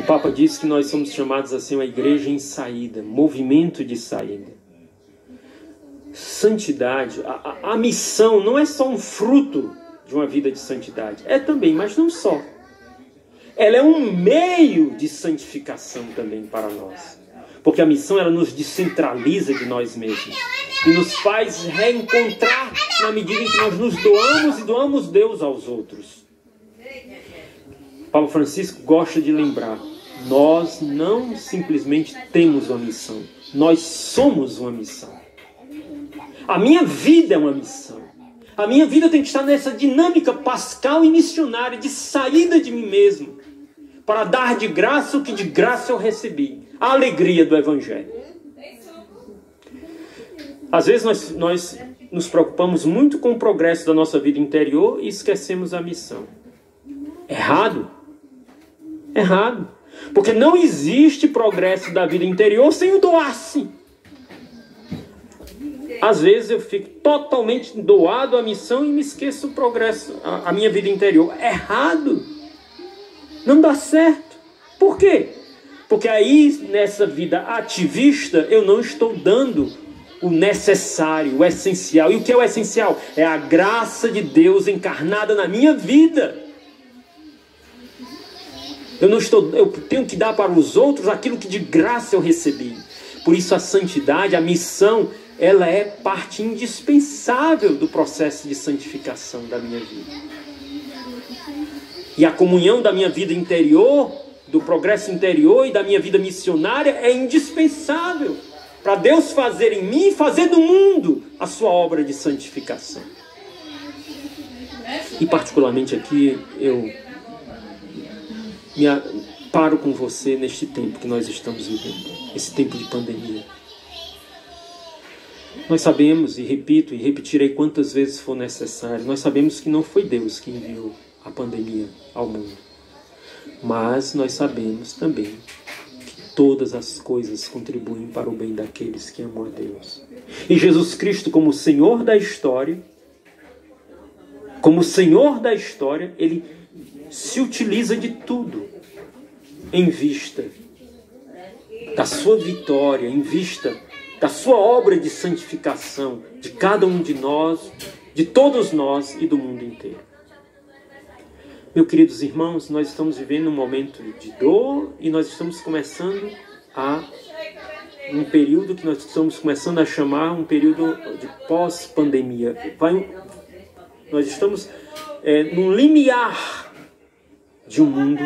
Papa diz que nós somos chamados a ser uma igreja em saída, movimento de saída. Santidade, a missão não é só um fruto de uma vida de santidade. É também, mas não só. Ela é um meio de santificação também para nós. Porque a missão, ela nos descentraliza de nós mesmos. E nos faz reencontrar na medida em que nós nos doamos e doamos Deus aos outros. Papa Francisco gosta de lembrar. Nós não simplesmente temos uma missão. Nós somos uma missão. A minha vida é uma missão. A minha vida tem que estar nessa dinâmica pascal e missionária de saída de mim mesmo, para dar de graça o que de graça eu recebi. A alegria do Evangelho. Às vezes nós nos preocupamos muito com o progresso da nossa vida interior e esquecemos a missão. Errado. Errado. Porque não existe progresso da vida interior sem o doar-se. Às vezes eu fico totalmente doado à missão e me esqueço o progresso, a minha vida interior. Errado. Não dá certo. Por quê? Porque aí, nessa vida ativista, eu não estou dando o necessário, o essencial. E o que é o essencial? É a graça de Deus encarnada na minha vida. Eu tenho que dar para os outros aquilo que de graça eu recebi. Por isso a santidade, a missão, ela é parte indispensável do processo de santificação da minha vida. E a comunhão da minha vida interior, do progresso interior e da minha vida missionária é indispensável para Deus fazer em mim e fazer do mundo a sua obra de santificação. E particularmente aqui eu paro com você neste tempo que nós estamos vivendo, esse tempo de pandemia. Nós sabemos, e repito e repetirei quantas vezes for necessário, nós sabemos que não foi Deus que enviou a pandemia ao mundo. Mas nós sabemos também que todas as coisas contribuem para o bem daqueles que amam a Deus. E Jesus Cristo, como Senhor da história, Ele se utiliza de tudo em vista da sua vitória, em vista da sua obra de santificação de cada um de nós, de todos nós e do mundo inteiro. Meus queridos irmãos, nós estamos vivendo um momento de dor e nós estamos começando um período que nós estamos começando a chamar um período de pós-pandemia. Nós estamos num limiar de um mundo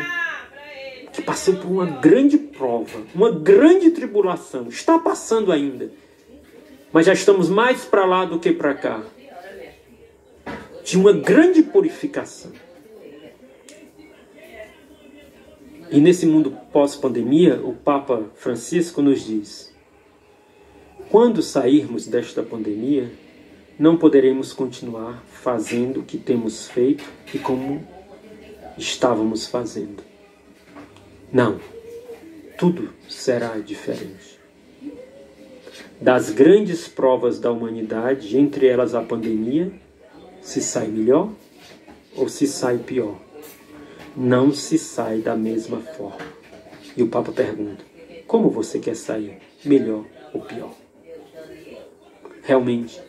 que passou por uma grande prova, uma grande tribulação. Está passando ainda, mas já estamos mais para lá do que para cá. De uma grande purificação. E nesse mundo pós-pandemia, o Papa Francisco nos diz: quando sairmos desta pandemia, não poderemos continuar fazendo o que temos feito e como estávamos fazendo. Não, tudo será diferente. Das grandes provas da humanidade, entre elas a pandemia, se sai melhor ou se sai pior? Não se sai da mesma forma. E o Papa pergunta: como você quer sair? Melhor ou pior? Realmente,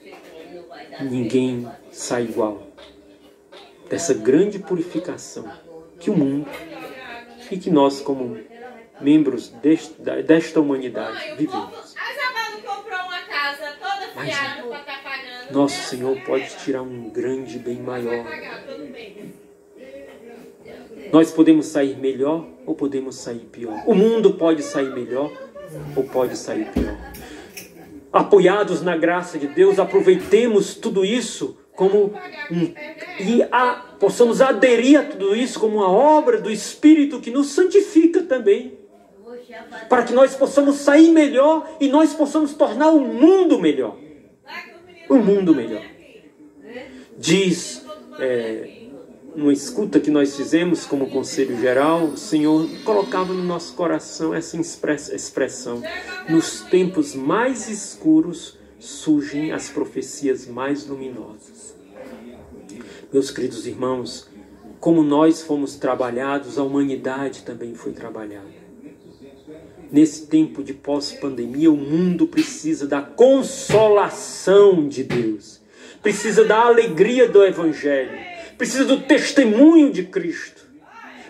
ninguém sai igual dessa grande purificação que o mundo e que nós, como membros desta humanidade, vivemos. Mas nosso Senhor pode tirar um grande bem maior. Nós podemos sair melhor ou podemos sair pior. O mundo pode sair melhor ou pode sair pior. Apoiados na graça de Deus, aproveitemos tudo isso possamos aderir a tudo isso como uma obra do Espírito que nos santifica também. Para que nós possamos sair melhor e nós possamos tornar o mundo melhor. O mundo melhor. Diz... numa escuta que nós fizemos como Conselho Geral, o Senhor colocava no nosso coração essa expressão: nos tempos mais escuros surgem as profecias mais luminosas. Meus queridos irmãos, como nós fomos trabalhados, a humanidade também foi trabalhada. Nesse tempo de pós-pandemia, o mundo precisa da consolação de Deus. Precisa da alegria do Evangelho. Precisa do testemunho de Cristo.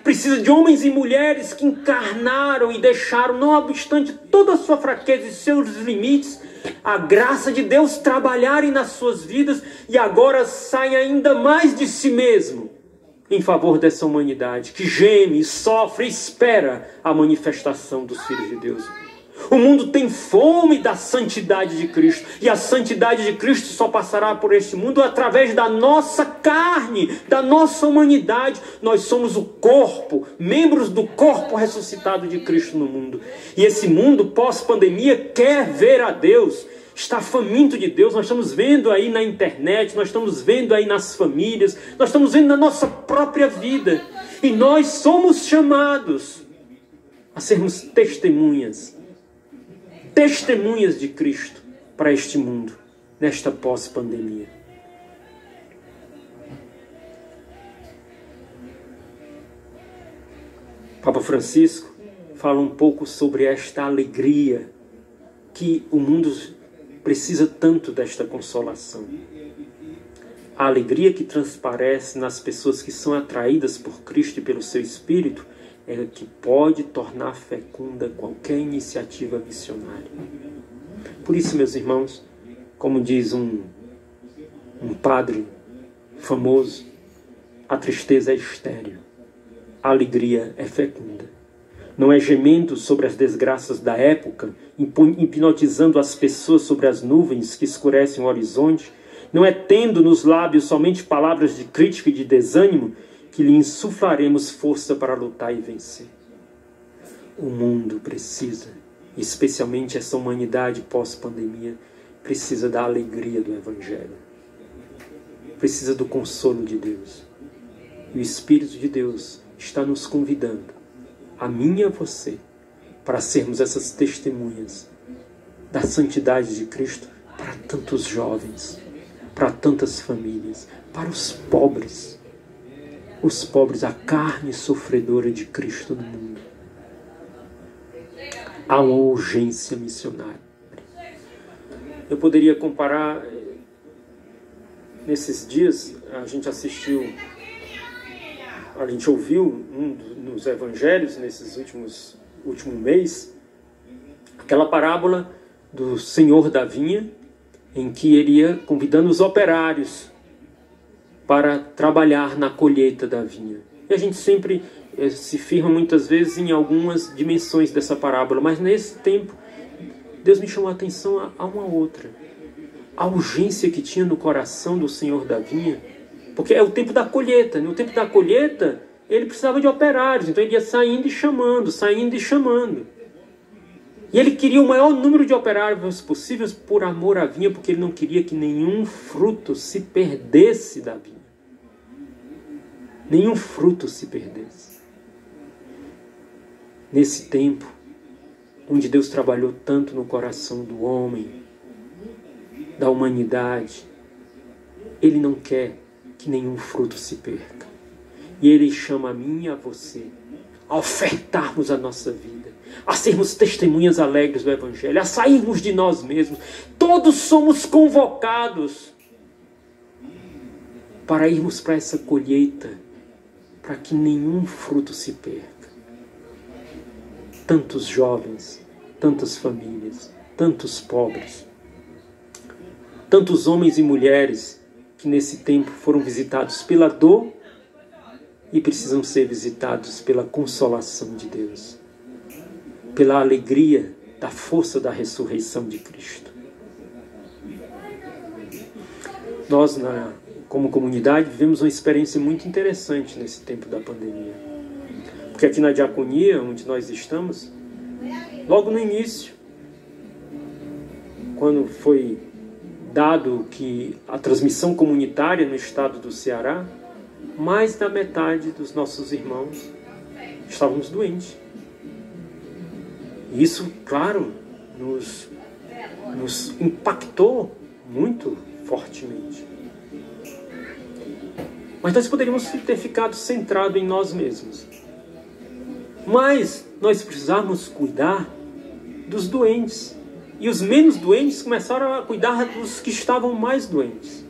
Precisa de homens e mulheres que encarnaram e deixaram, não obstante toda a sua fraqueza e seus limites, a graça de Deus trabalharem nas suas vidas e agora saem ainda mais de si mesmo em favor dessa humanidade que geme, sofre e espera a manifestação dos filhos de Deus. O mundo tem fome da santidade de Cristo, e a santidade de Cristo só passará por este mundo através da nossa carne, da nossa humanidade. Nós somos o corpo, membros do corpo ressuscitado de Cristo no mundo. E esse mundo pós-pandemia quer ver a Deus, está faminto de Deus. Nós estamos vendo aí na internet, nós estamos vendo aí nas famílias, nós estamos vendo na nossa própria vida. E nós somos chamados a sermos testemunhas de Cristo para este mundo, nesta pós-pandemia. Papa Francisco fala um pouco sobre esta alegria, que o mundo precisa tanto desta consolação. A alegria que transparece nas pessoas que são atraídas por Cristo e pelo seu Espírito é que pode tornar fecunda qualquer iniciativa missionária. Por isso, meus irmãos, como diz um padre famoso, a tristeza é estéril, a alegria é fecunda. Não é gemendo sobre as desgraças da época, hipnotizando as pessoas sobre as nuvens que escurecem o horizonte, não é tendo nos lábios somente palavras de crítica e de desânimo, que lhe insuflaremos força para lutar e vencer. O mundo precisa, especialmente essa humanidade pós-pandemia, precisa da alegria do Evangelho. Precisa do consolo de Deus. E o Espírito de Deus está nos convidando, a mim e a você, para sermos essas testemunhas da santidade de Cristo para tantos jovens, para tantas famílias, para os pobres, a carne sofredora de Cristo no mundo. Há uma urgência missionária. Eu poderia comparar, nesses dias, a gente ouviu nos evangelhos, nesses último mês, aquela parábola do Senhor da vinha, em que ele ia convidando os operários para trabalhar na colheita da vinha. E a gente sempre se firma muitas vezes em algumas dimensões dessa parábola, mas nesse tempo Deus me chamou a atenção a uma outra. A urgência que tinha no coração do Senhor da vinha, porque é o tempo da colheita. No tempo da colheita, ele precisava de operários, então ele ia saindo e chamando. E ele queria o maior número de operários possíveis por amor à vinha, porque ele não queria que nenhum fruto se perdesse da vinha. Nenhum fruto se perdesse. Nesse tempo, onde Deus trabalhou tanto no coração do homem, da humanidade, Ele não quer que nenhum fruto se perca. E Ele chama a mim e a você a ofertarmos a nossa vida, a sermos testemunhas alegres do Evangelho, a sairmos de nós mesmos. Todos somos convocados para irmos para essa colheita, para que nenhum fruto se perca. Tantos jovens, tantas famílias, tantos pobres, tantos homens e mulheres que nesse tempo foram visitados pela dor e precisam ser visitados pela consolação de Deus, pela alegria da força da ressurreição de Cristo. Nós, como comunidade, vivemos uma experiência muito interessante nesse tempo da pandemia. Porque aqui na diaconia, onde nós estamos, logo no início, quando foi dado que a transmissão comunitária no estado do Ceará, mais da metade dos nossos irmãos estávamos doentes. Isso, claro, nos impactou muito fortemente. Mas nós poderíamos ter ficado centrados em nós mesmos. Mas nós precisamos cuidar dos doentes. E os menos doentes começaram a cuidar dos que estavam mais doentes.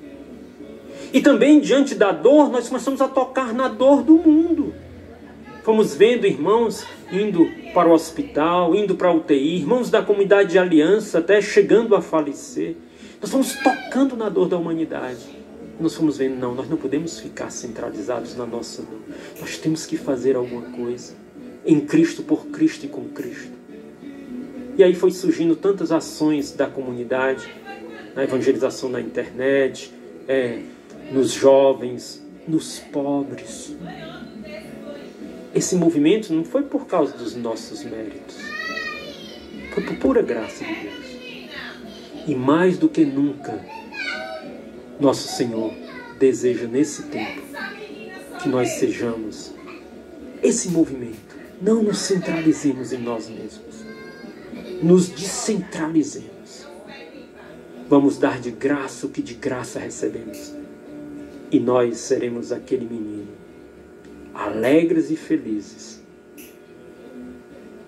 E também, diante da dor, nós começamos a tocar na dor do mundo. Fomos vendo irmãos indo para o hospital, indo para a UTI, irmãos da comunidade de aliança até chegando a falecer. Nós fomos tocando na dor da humanidade. Nós fomos vendo, não, nós não podemos ficar centralizados na nossa dor. Nós temos que fazer alguma coisa. Em Cristo, por Cristo e com Cristo. E aí foi surgindo tantas ações da comunidade, na evangelização na internet, nos jovens, nos pobres. Esse movimento não foi por causa dos nossos méritos. Foi por pura graça de Deus. E mais do que nunca, nosso Senhor deseja nesse tempo que nós sejamos esse movimento. Não nos centralizemos em nós mesmos. Nos descentralizemos. Vamos dar de graça o que de graça recebemos. E nós seremos aquele menino, alegres e felizes.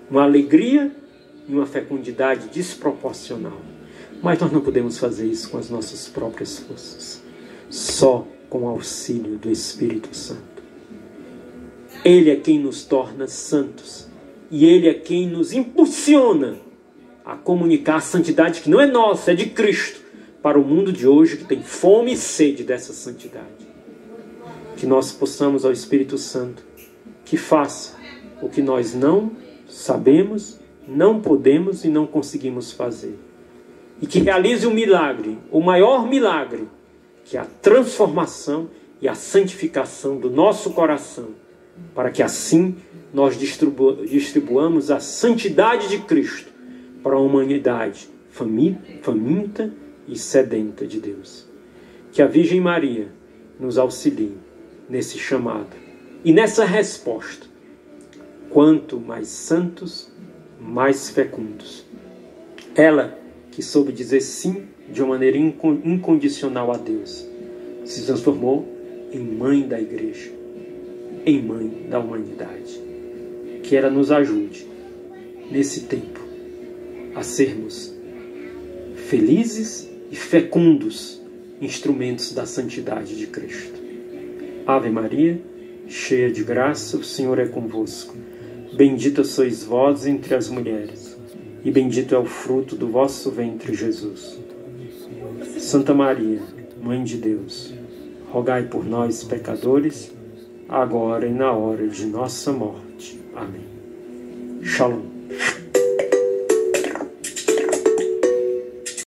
Uma alegria e uma fecundidade desproporcional. Mas nós não podemos fazer isso com as nossas próprias forças. Só com o auxílio do Espírito Santo. Ele é quem nos torna santos. E Ele é quem nos impulsiona a comunicar a santidade que não é nossa, é de Cristo, para o mundo de hoje que tem fome e sede dessa santidade. Que nós possamos ao Espírito Santo que faça o que nós não sabemos, não podemos e não conseguimos fazer. E que realize um milagre, o maior milagre, que é a transformação e a santificação do nosso coração, para que assim nós distribuamos a santidade de Cristo para a humanidade faminta e sedenta de Deus. Que a Virgem Maria nos auxilie nesse chamado e nessa resposta. Quanto mais santos, mais fecundos. Ela que soube dizer sim de uma maneira incondicional a Deus, se transformou em mãe da igreja, em mãe da humanidade. Que ela nos ajude nesse tempo a sermos felizes e fecundos instrumentos da santidade de Cristo. Ave Maria, cheia de graça, o Senhor é convosco. Bendita sois vós entre as mulheres, e bendito é o fruto do vosso ventre, Jesus. Santa Maria, Mãe de Deus, rogai por nós, pecadores, agora e na hora de nossa morte. Amém. Shalom.